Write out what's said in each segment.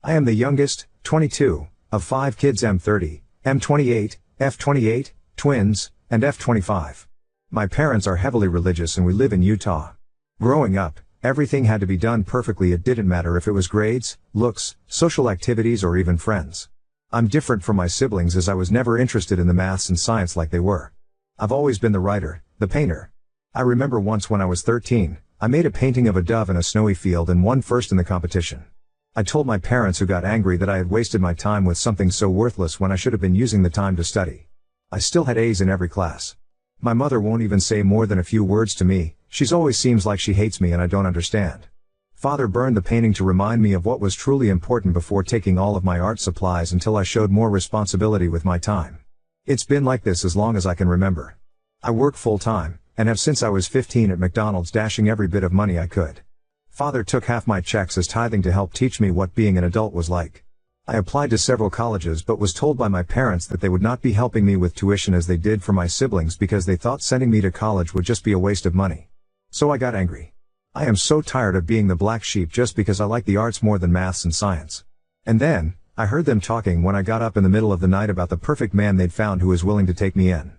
I am the youngest, 22, of 5 kids: M30, M28, F28, twins, and F25. My parents are heavily religious and we live in Utah. Growing up, everything had to be done perfectly. It didn't matter if it was grades, looks, social activities, or even friends. I'm different from my siblings as I was never interested in the maths and science like they were. I've always been the writer, the painter. I remember once when I was 13, I made a painting of a dove in a snowy field and won first in the competition. I told my parents, who got angry that I had wasted my time with something so worthless when I should have been using the time to study. I still had A's in every class. My mother won't even say more than a few words to me. She's always seems like she hates me and I don't understand. Father burned the painting to remind me of what was truly important before taking all of my art supplies until I showed more responsibility with my time. It's been like this as long as I can remember. I work full-time, and have since I was 15 at McDonald's, dashing every bit of money I could. Father took half my checks as tithing to help teach me what being an adult was like. I applied to several colleges but was told by my parents that they would not be helping me with tuition as they did for my siblings because they thought sending me to college would just be a waste of money. So I got angry. I am so tired of being the black sheep just because I like the arts more than maths and science. And then, I heard them talking when I got up in the middle of the night about the perfect man they'd found who was willing to take me in.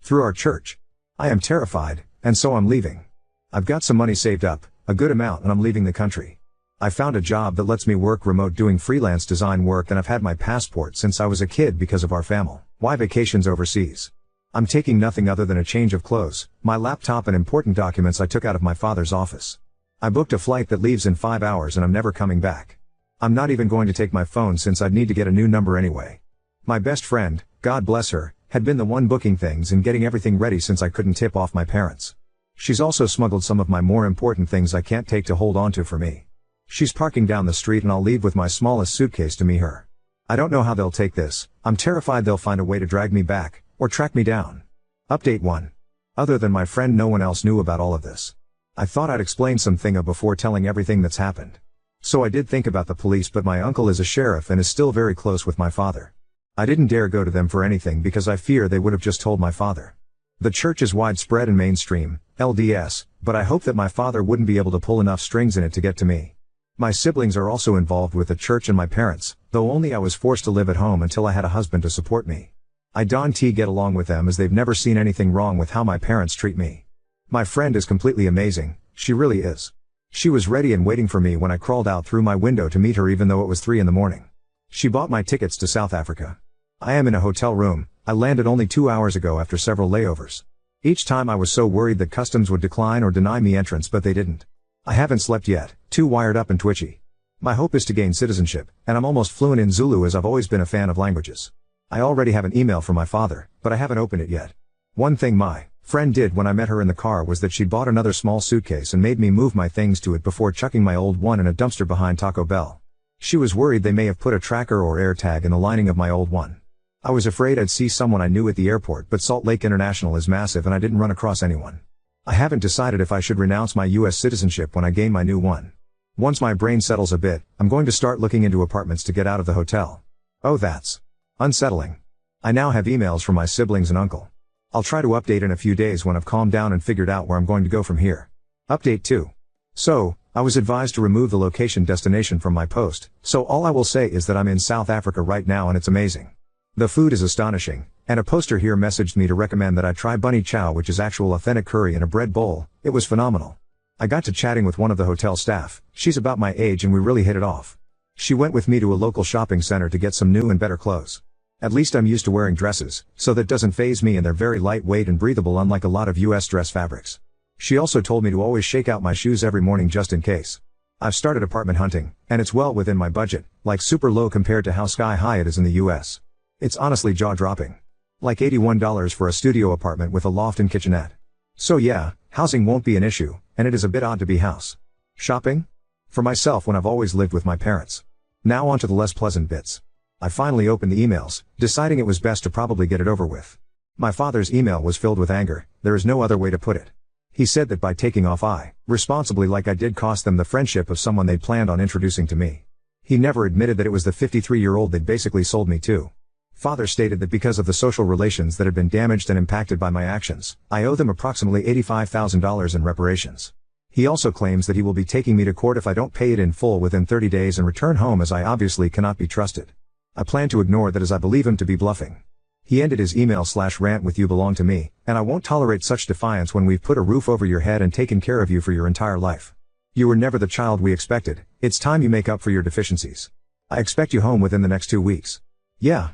Through our church. I am terrified, and so I'm leaving. I've got some money saved up, a good amount, and I'm leaving the country. I found a job that lets me work remote doing freelance design work, and I've had my passport since I was a kid because of our family. Why vacations overseas? I'm taking nothing other than a change of clothes, my laptop, and important documents I took out of my father's office. I booked a flight that leaves in 5 hours and I'm never coming back. I'm not even going to take my phone since I'd need to get a new number anyway. My best friend, God bless her, had been the one booking things and getting everything ready since I couldn't tip off my parents. She's also smuggled some of my more important things I can't take to hold on to for me. She's parking down the street and I'll leave with my smallest suitcase to meet her. I don't know how they'll take this. I'm terrified they'll find a way to drag me back, or track me down. Update 1. Other than my friend, no one else knew about all of this. I thought I'd explain something before telling everything that's happened. So I did think about the police, but my uncle is a sheriff and is still very close with my father. I didn't dare go to them for anything because I fear they would have just told my father. The church is widespread and mainstream, LDS, but I hope that my father wouldn't be able to pull enough strings in it to get to me. My siblings are also involved with the church and my parents, though only I was forced to live at home until I had a husband to support me. I don't get along with them as they've never seen anything wrong with how my parents treat me. My friend is completely amazing, she really is. She was ready and waiting for me when I crawled out through my window to meet her even though it was 3 in the morning. She bought my tickets to South Africa. I am in a hotel room. I landed only 2 hours ago after several layovers. Each time I was so worried that customs would decline or deny me entrance, but they didn't. I haven't slept yet, too wired up and twitchy. My hope is to gain citizenship, and I'm almost fluent in Zulu as I've always been a fan of languages. I already have an email from my father, but I haven't opened it yet. One thing my friend did when I met her in the car was that she'd bought another small suitcase and made me move my things to it before chucking my old one in a dumpster behind Taco Bell. She was worried they may have put a tracker or AirTag in the lining of my old one. I was afraid I'd see someone I knew at the airport, but Salt Lake International is massive and I didn't run across anyone. I haven't decided if I should renounce my US citizenship when I gain my new one. Once my brain settles a bit, I'm going to start looking into apartments to get out of the hotel. Oh, that's unsettling. I now have emails from my siblings and uncle. I'll try to update in a few days when I've calmed down and figured out where I'm going to go from here. Update 2. So, I was advised to remove the location destination from my post, so all I will say is that I'm in South Africa right now and it's amazing. The food is astonishing, and a poster here messaged me to recommend that I try bunny chow, which is actual authentic curry in a bread bowl. It was phenomenal. I got to chatting with one of the hotel staff. She's about my age and we really hit it off. She went with me to a local shopping center to get some new and better clothes. At least I'm used to wearing dresses, so that doesn't faze me, and they're very lightweight and breathable unlike a lot of US dress fabrics. She also told me to always shake out my shoes every morning just in case. I've started apartment hunting, and it's well within my budget, like super low compared to how sky high it is in the US. It's honestly jaw-dropping. Like $81 for a studio apartment with a loft and kitchenette. So yeah, housing won't be an issue, and it is a bit odd to be house shopping for myself when I've always lived with my parents. Now on to the less pleasant bits. I finally opened the emails, deciding it was best to probably get it over with. My father's email was filled with anger, there is no other way to put it. He said that by taking off responsibly like I did cost them the friendship of someone they'd planned on introducing to me. He never admitted that it was the 53-year-old they'd basically sold me to. Father stated that because of the social relations that had been damaged and impacted by my actions, I owe them approximately $85,000 in reparations. He also claims that he will be taking me to court if I don't pay it in full within 30 days and return home, as I obviously cannot be trusted. I plan to ignore that, as I believe him to be bluffing. He ended his email/rant with, "You belong to me, and I won't tolerate such defiance when we've put a roof over your head and taken care of you for your entire life. You were never the child we expected. It's time you make up for your deficiencies. I expect you home within the next 2 weeks." Yeah.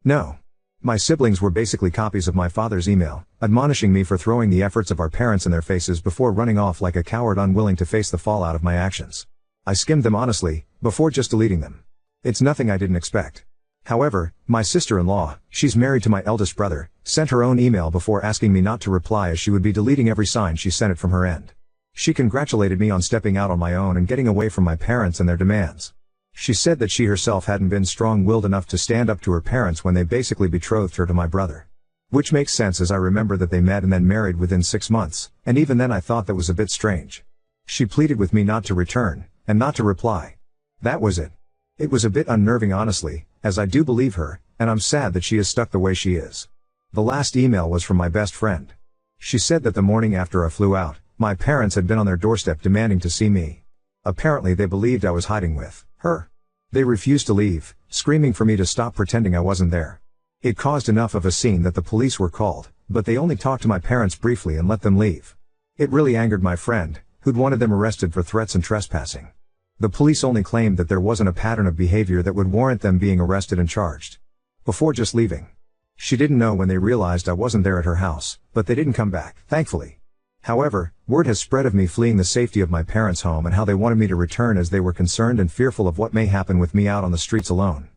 No. My siblings were basically copies of my father's email, admonishing me for throwing the efforts of our parents in their faces before running off like a coward, unwilling to face the fallout of my actions. I skimmed them honestly, before just deleting them. It's nothing I didn't expect. However, my sister-in-law, she's married to my eldest brother, sent her own email before asking me not to reply, as she would be deleting every sign she sent it from her end. She congratulated me on stepping out on my own and getting away from my parents and their demands. She said that she herself hadn't been strong-willed enough to stand up to her parents when they basically betrothed her to my brother. Which makes sense, as I remember that they met and then married within 6 months, and even then I thought that was a bit strange. She pleaded with me not to return, and not to reply. That was it. It was a bit unnerving, honestly, as I do believe her, and I'm sad that she is stuck the way she is. The last email was from my best friend. She said that the morning after I flew out, my parents had been on their doorstep demanding to see me. Apparently they believed I was hiding with her. They refused to leave, screaming for me to stop pretending I wasn't there. It caused enough of a scene that the police were called, but they only talked to my parents briefly and let them leave. It really angered my friend, who'd wanted them arrested for threats and trespassing. The police only claimed that there wasn't a pattern of behavior that would warrant them being arrested and charged. Before just leaving. She didn't know when they realized I wasn't there at her house, but they didn't come back, thankfully. However, word has spread of me fleeing the safety of my parents' home and how they wanted me to return, as they were concerned and fearful of what may happen with me out on the streets alone.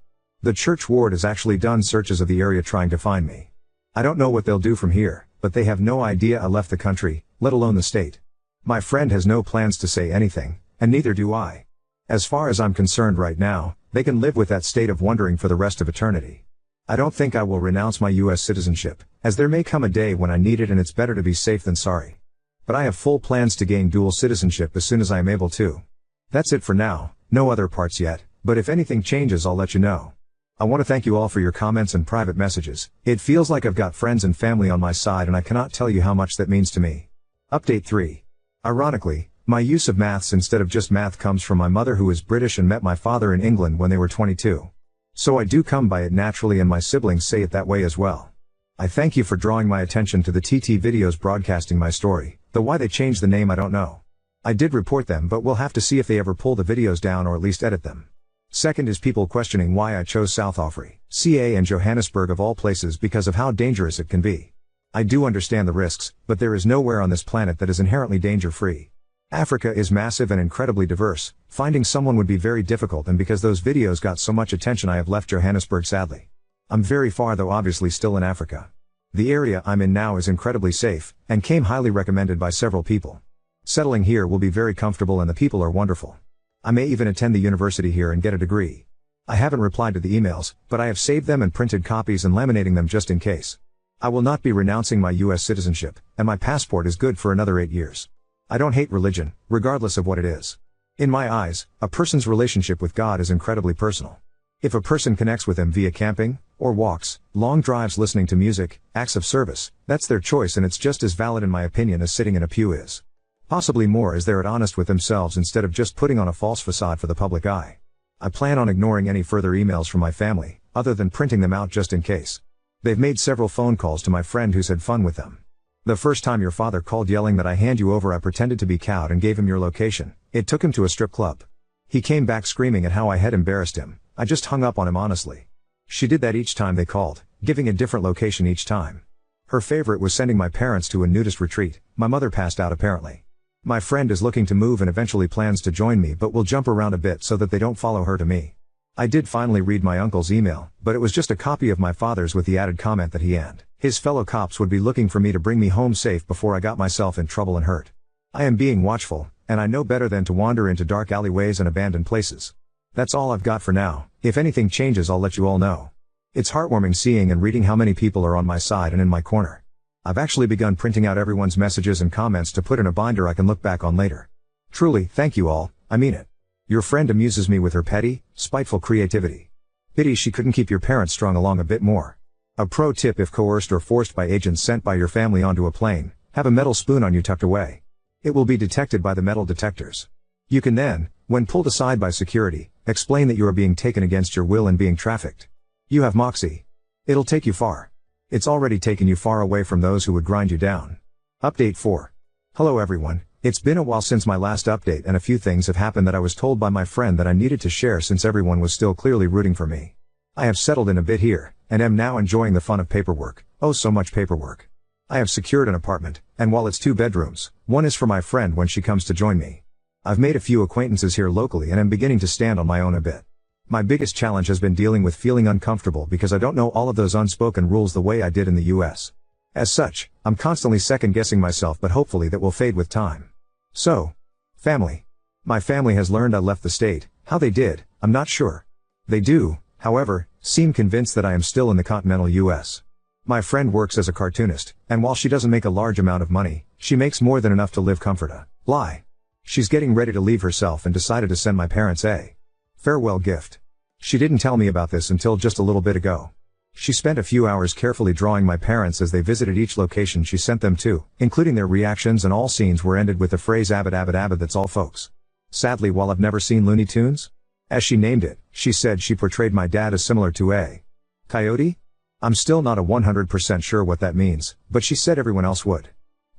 The church ward has actually done searches of the area trying to find me. I don't know what they'll do from here, but they have no idea I left the country, let alone the state. My friend has no plans to say anything, and neither do I. As far as I'm concerned right now, they can live with that state of wondering for the rest of eternity. I don't think I will renounce my US citizenship, as there may come a day when I need it, and it's better to be safe than sorry. But I have full plans to gain dual citizenship as soon as I am able to. That's it for now, no other parts yet, but if anything changes I'll let you know. I want to thank you all for your comments and private messages. It feels like I've got friends and family on my side, and I cannot tell you how much that means to me. Update 3. Ironically, my use of maths instead of just math comes from my mother, who is British and met my father in England when they were 22. So I do come by it naturally, and my siblings say it that way as well. I thank you for drawing my attention to the TT videos broadcasting my story, though why they changed the name I don't know. I did report them, but we'll have to see if they ever pull the videos down or at least edit them. Second is people questioning why I chose South Africa, CA and Johannesburg of all places because of how dangerous it can be. I do understand the risks, but there is nowhere on this planet that is inherently danger-free. Africa is massive and incredibly diverse, finding someone would be very difficult, and because those videos got so much attention I have left Johannesburg sadly. I'm very far though, obviously still in Africa. The area I'm in now is incredibly safe, and came highly recommended by several people. Settling here will be very comfortable and the people are wonderful. I may even attend the university here and get a degree. I haven't replied to the emails, but I have saved them and printed copies and laminating them just in case. I will not be renouncing my US citizenship, and my passport is good for another 8 years. I don't hate religion, regardless of what it is. In my eyes, a person's relationship with God is incredibly personal. If a person connects with him via camping, or walks, long drives, listening to music, acts of service, that's their choice, and it's just as valid in my opinion as sitting in a pew is. Possibly more, as they're honest with themselves instead of just putting on a false facade for the public eye. I plan on ignoring any further emails from my family, other than printing them out just in case. They've made several phone calls to my friend who's had fun with them. The first time your father called yelling that I hand you over, I pretended to be cowed and gave him your location. It took him to a strip club. He came back screaming at how I had embarrassed him. I just hung up on him honestly. She did that each time they called, giving a different location each time. Her favorite was sending my parents to a nudist retreat. My mother passed out apparently. My friend is looking to move and eventually plans to join me, but will jump around a bit so that they don't follow her to me. I did finally read my uncle's email, but it was just a copy of my father's with the added comment that he and his fellow cops would be looking for me to bring me home safe before I got myself in trouble and hurt. I am being watchful, and I know better than to wander into dark alleyways and abandoned places. That's all I've got for now. If anything changes I'll let you all know. It's heartwarming seeing and reading how many people are on my side and in my corner. I've actually begun printing out everyone's messages and comments to put in a binder I can look back on later. Truly, thank you all, I mean it. Your friend amuses me with her petty, spiteful creativity. Pity she couldn't keep your parents strung along a bit more. A pro tip: if coerced or forced by agents sent by your family onto a plane, have a metal spoon on you tucked away. It will be detected by the metal detectors. You can then, when pulled aside by security, explain that you are being taken against your will and being trafficked. You have moxie. It'll take you far. It's already taken you far away from those who would grind you down. Update 4. Hello everyone, it's been a while since my last update and a few things have happened that I was told by my friend that I needed to share since everyone was still clearly rooting for me. I have settled in a bit here, and am now enjoying the fun of paperwork. Oh, so much paperwork. I have secured an apartment, and while it's 2 bedrooms, one is for my friend when she comes to join me. I've made a few acquaintances here locally and am beginning to stand on my own a bit. My biggest challenge has been dealing with feeling uncomfortable because I don't know all of those unspoken rules the way I did in the US. As such, I'm constantly second-guessing myself, but hopefully that will fade with time. So, family. My family has learned I left the state. How they did, I'm not sure. They do, however, seem convinced that I am still in the continental US. My friend works as a cartoonist, and while she doesn't make a large amount of money, she makes more than enough to live comfortably. She's getting ready to leave herself and decided to send my parents a farewell gift. She didn't tell me about this until just a little bit ago. She spent a few hours carefully drawing my parents as they visited each location she sent them to, including their reactions, and all scenes were ended with the phrase "Abbott Abbott Abbott, that's all folks." Sadly, while I've never seen Looney Tunes, as she named it, she said she portrayed my dad as similar to a coyote? I'm still not 100% sure what that means, but she said everyone else would.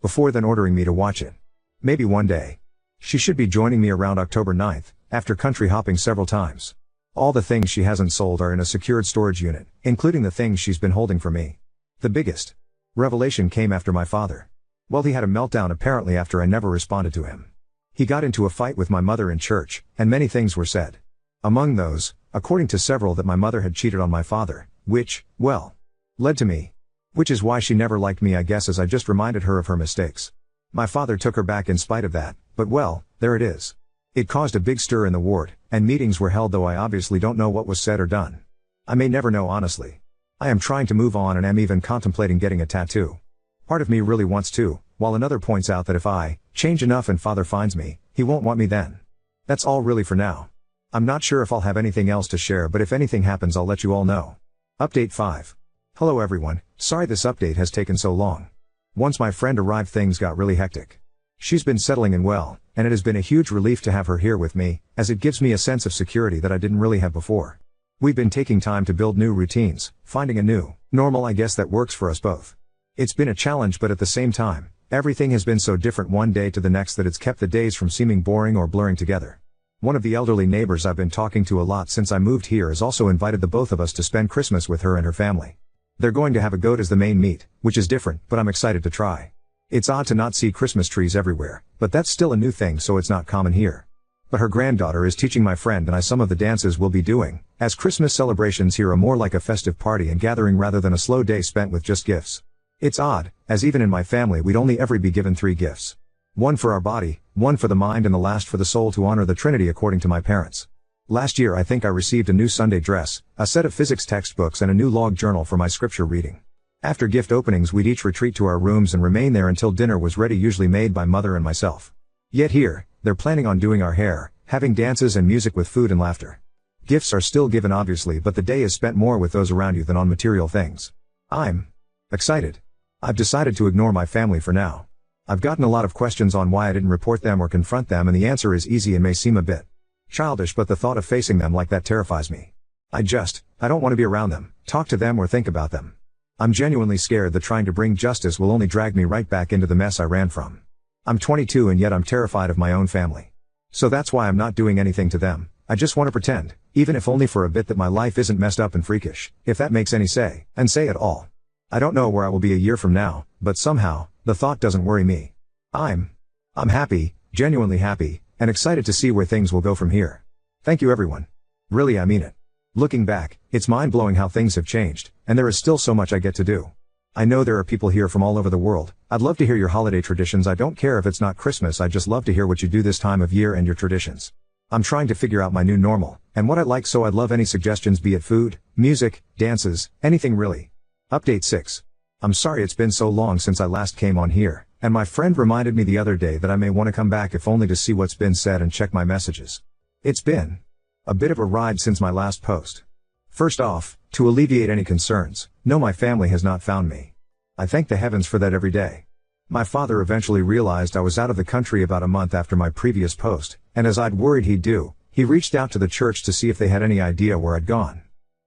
Before then ordering me to watch it. Maybe one day. She should be joining me around October 9th, after country hopping several times. All the things she hasn't sold are in a secured storage unit, including the things she's been holding for me. The biggest revelation came after my father. Well, he had a meltdown apparently after I never responded to him. He got into a fight with my mother in church, and many things were said. Among those, according to several, that my mother had cheated on my father, which, well, led to me. Which is why she never liked me, I guess, as I just reminded her of her mistakes. My father took her back in spite of that, but well, there it is. It caused a big stir in the ward, and meetings were held, though I obviously don't know what was said or done. I may never know, honestly. I am trying to move on and am even contemplating getting a tattoo. Part of me really wants to, while another points out that if I change enough and father finds me, he won't want me then. That's all really for now. I'm not sure if I'll have anything else to share, but if anything happens I'll let you all know. Update 5. Hello everyone, sorry this update has taken so long. Once my friend arrived things got really hectic. She's been settling in well, and it has been a huge relief to have her here with me, as it gives me a sense of security that I didn't really have before. We've been taking time to build new routines, finding a new normal, I guess, that works for us both. It's been a challenge, but at the same time, everything has been so different one day to the next that it's kept the days from seeming boring or blurring together. One of the elderly neighbors I've been talking to a lot since I moved here has also invited the both of us to spend Christmas with her and her family. They're going to have a goat as the main meat, which is different, but I'm excited to try. It's odd to not see Christmas trees everywhere, but that's still a new thing, so it's not common here. But her granddaughter is teaching my friend and I some of the dances we'll be doing, as Christmas celebrations here are more like a festive party and gathering rather than a slow day spent with just gifts. It's odd, as even in my family we'd only ever be given 3 gifts. One for our body, one for the mind, and the last for the soul, to honor the Trinity according to my parents. Last year I think I received a new Sunday dress, a set of physics textbooks, and a new log journal for my scripture reading. After gift openings we'd each retreat to our rooms and remain there until dinner was ready, usually made by mother and myself. Yet here, they're planning on doing our hair, having dances and music with food and laughter. Gifts are still given obviously, but the day is spent more with those around you than on material things. I'm excited. I've decided to ignore my family for now. I've gotten a lot of questions on why I didn't report them or confront them, and the answer is easy and may seem a bit childish, but the thought of facing them like that terrifies me. I don't want to be around them, talk to them, or think about them. I'm genuinely scared that trying to bring justice will only drag me right back into the mess I ran from. I'm 22 and yet I'm terrified of my own family. So that's why I'm not doing anything to them. I just want to pretend, even if only for a bit, that my life isn't messed up and freakish, if that makes any say at all. I don't know where I will be a year from now, but somehow, the thought doesn't worry me. I'm happy, genuinely happy, and excited to see where things will go from here. Thank you everyone. Really, I mean it. Looking back, it's mind-blowing how things have changed, and there is still so much I get to do. I know there are people here from all over the world. I'd love to hear your holiday traditions. I don't care if it's not Christmas, I'd just love to hear what you do this time of year and your traditions. I'm trying to figure out my new normal, and what I like, so I'd love any suggestions, be it food, music, dances, anything really. Update 6. I'm sorry it's been so long since I last came on here, and my friend reminded me the other day that I may want to come back if only to see what's been said and check my messages. It's been a bit of a ride since my last post. First off, to alleviate any concerns, no, my family has not found me. I thank the heavens for that every day. My father eventually realized I was out of the country about a month after my previous post, and as I'd worried he'd do, he reached out to the church to see if they had any idea where I'd gone.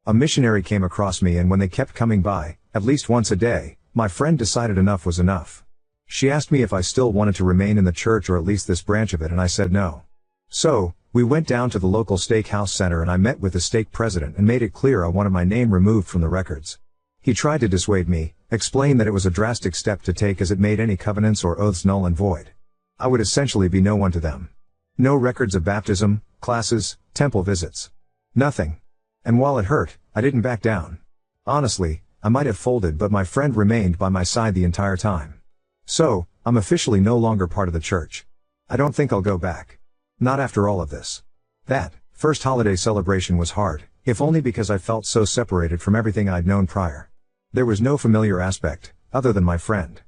A missionary came across me, and when they kept coming by, at least once a day, my friend decided enough was enough. She asked me if I still wanted to remain in the church or at least this branch of it, and I said no. So, we went down to the local steakhouse center and I met with the stake president and made it clear I wanted my name removed from the records. He tried to dissuade me, explain that it was a drastic step to take as it made any covenants or oaths null and void. I would essentially be no one to them. No records of baptism, classes, temple visits. Nothing. And while it hurt, I didn't back down. Honestly, I might have folded, but my friend remained by my side the entire time. So, I'm officially no longer part of the church. I don't think I'll go back. Not after all of this. That first holiday celebration was hard, if only because I felt so separated from everything I'd known prior. There was no familiar aspect, other than my friend.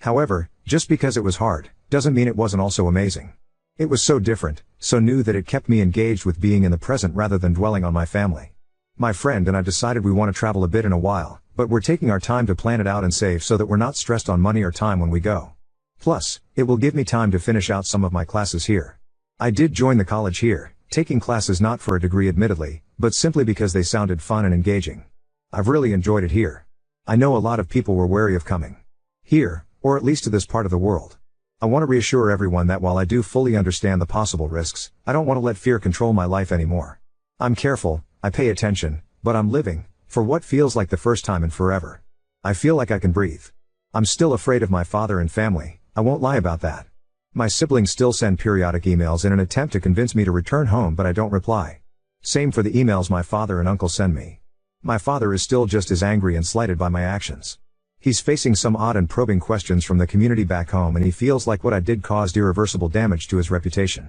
However, just because it was hard, doesn't mean it wasn't also amazing. It was so different, so new that it kept me engaged with being in the present rather than dwelling on my family. My friend and I decided we want to travel a bit in a while, but we're taking our time to plan it out and save so that we're not stressed on money or time when we go. Plus, it will give me time to finish out some of my classes here. I did join the college here, taking classes not for a degree admittedly, but simply because they sounded fun and engaging. I've really enjoyed it here. I know a lot of people were wary of coming here, or at least to this part of the world. I want to reassure everyone that while I do fully understand the possible risks, I don't want to let fear control my life anymore. I'm careful, I pay attention, but I'm living, for what feels like the first time in forever. I feel like I can breathe. I'm still afraid of my father and family, I won't lie about that. My siblings still send periodic emails in an attempt to convince me to return home, but I don't reply. Same for the emails my father and uncle send me. My father is still just as angry and slighted by my actions. He's facing some odd and probing questions from the community back home, and he feels like what I did caused irreversible damage to his reputation.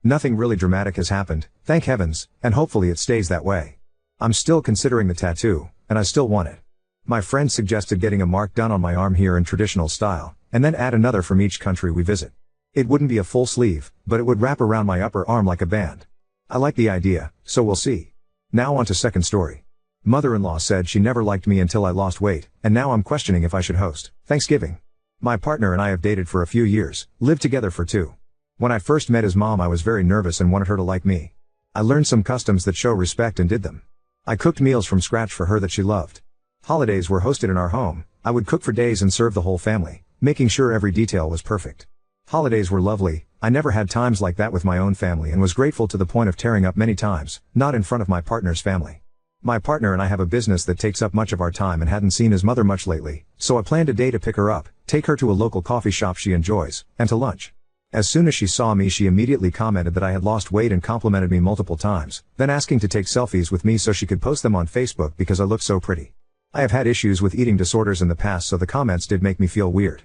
Nothing really dramatic has happened, thank heavens, and hopefully it stays that way. I'm still considering the tattoo, and I still want it. My friend suggested getting a mark done on my arm here in traditional style, and then add another from each country we visit. It wouldn't be a full sleeve, but it would wrap around my upper arm like a band. I like the idea, so we'll see. Now on to second story. Mother-in-law said she never liked me until I lost weight, and now I'm questioning if I should host Thanksgiving. My partner and I have dated for a few years, lived together for 2. When I first met his mom, I was very nervous and wanted her to like me. I learned some customs that show respect and did them. I cooked meals from scratch for her that she loved. Holidays were hosted in our home. I would cook for days and serve the whole family, making sure every detail was perfect. Holidays were lovely. I never had times like that with my own family and was grateful to the point of tearing up many times, not in front of my partner's family. My partner and I have a business that takes up much of our time and hadn't seen his mother much lately, so I planned a day to pick her up, take her to a local coffee shop she enjoys, and to lunch. As soon as she saw me, she immediately commented that I had lost weight and complimented me multiple times, then asking to take selfies with me so she could post them on Facebook because I looked so pretty. I have had issues with eating disorders in the past, so the comments did make me feel weird.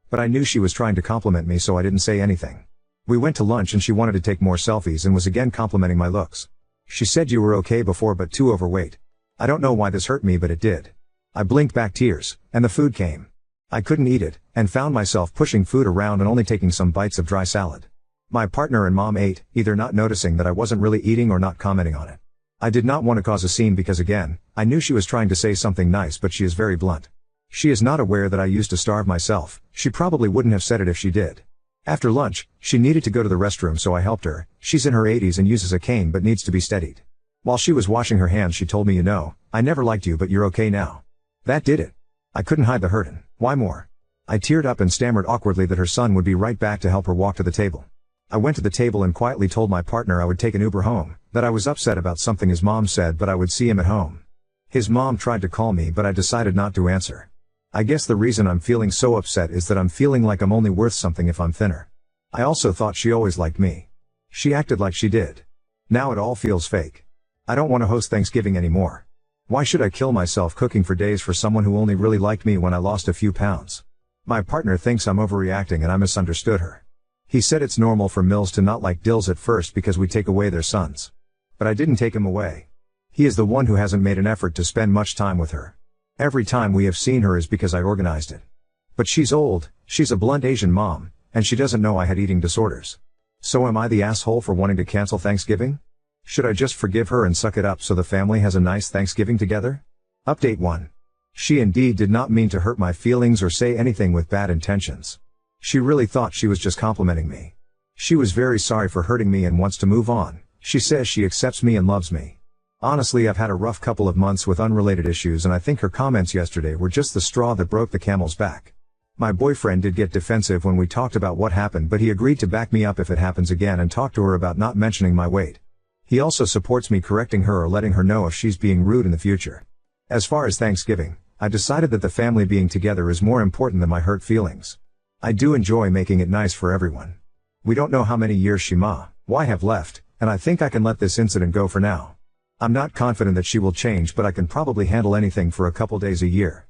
But I knew she was trying to compliment me, so I didn't say anything. We went to lunch and she wanted to take more selfies and was again complimenting my looks. She said you were okay before but too overweight. I don't know why this hurt me, but it did. I blinked back tears, and the food came. I couldn't eat it, and found myself pushing food around and only taking some bites of dry salad. My partner and mom ate, either not noticing that I wasn't really eating or not commenting on it. I did not want to cause a scene because again, I knew she was trying to say something nice, but she is very blunt. She is not aware that I used to starve myself. She probably wouldn't have said it if she did. After lunch, she needed to go to the restroom, so I helped her. She's in her 80s and uses a cane but needs to be steadied. While she was washing her hands, she told me, I never liked you, but you're okay now. That did it. I couldn't hide the hurtin'. Why more? I teared up and stammered awkwardly that her son would be right back to help her walk to the table. I went to the table and quietly told my partner I would take an Uber home, that I was upset about something his mom said, but I would see him at home. His mom tried to call me, but I decided not to answer. I guess the reason I'm feeling so upset is that I'm feeling like I'm only worth something if I'm thinner. I also thought she always liked me. She acted like she did. Now it all feels fake. I don't want to host Thanksgiving anymore. Why should I kill myself cooking for days for someone who only really liked me when I lost a few pounds? My partner thinks I'm overreacting and I misunderstood her. He said it's normal for Mills to not like Dills at first because we take away their sons. But I didn't take him away. He is the one who hasn't made an effort to spend much time with her. Every time we have seen her is because I organized it. But she's old, she's a blunt Asian mom, and she doesn't know I had eating disorders. So am I the asshole for wanting to cancel Thanksgiving? Should I just forgive her and suck it up so the family has a nice Thanksgiving together? Update 1. She indeed did not mean to hurt my feelings or say anything with bad intentions. She really thought she was just complimenting me. She was very sorry for hurting me and wants to move on. She says she accepts me and loves me. Honestly, I've had a rough couple of months with unrelated issues, and I think her comments yesterday were just the straw that broke the camel's back. My boyfriend did get defensive when we talked about what happened, but he agreed to back me up if it happens again and talk to her about not mentioning my weight. He also supports me correcting her or letting her know if she's being rude in the future. As far as Thanksgiving, I decided that the family being together is more important than my hurt feelings. I do enjoy making it nice for everyone. We don't know how many years she have left, and I think I can let this incident go for now. I'm not confident that she will change, but I can probably handle anything for a couple days a year.